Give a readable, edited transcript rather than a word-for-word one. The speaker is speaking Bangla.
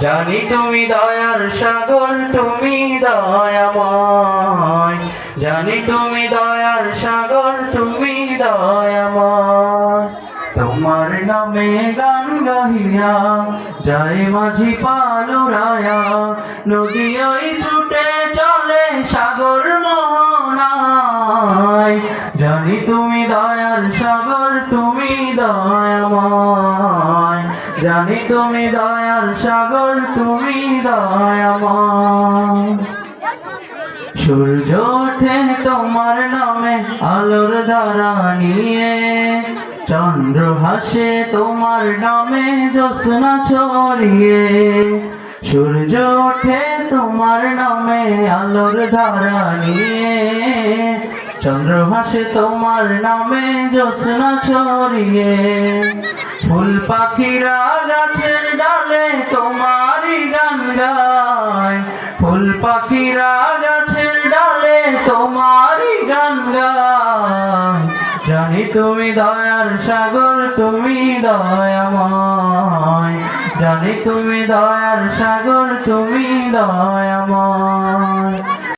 জানি তুমি দয়ার সাগর, তুমি দয়াময়। জানি তুমি দয়ার সাগর, তুমি দয়াময়। তোমার নামে গান গাহিয়া যায় মাঝি পালুরায়া, নদী ওই ছুটে চলে সাগর মোহনায়। জানি তুমি দয়ার সাগর, তুমি দয়াময়। জানি তুমি দয়ার সাগর, তুমি দয়াময়। সূর্য ওঠে তোমার নামে আলোর ধারা নিয়ে, চন্দ্র হাসে তোমার নামে জ্যোৎস্না ছড়িয়ে। সূর্য ওঠে তোমার নামে আলোর ধারা নিয়ে, চন্দ্র হাসে তোমার নামে জ্যোৎস্না ছড়িয়ে। ফুল পাখিরা গাছের ডালে তোমারই গান গায়, ফুল পাখিরা গাছের ডালে তোমারই গান গায়। জানি তুমি দয়ার সাগর, তুমি দয়াময়। জানি তুমি দয়ার সাগর, তুমি দয়াময়।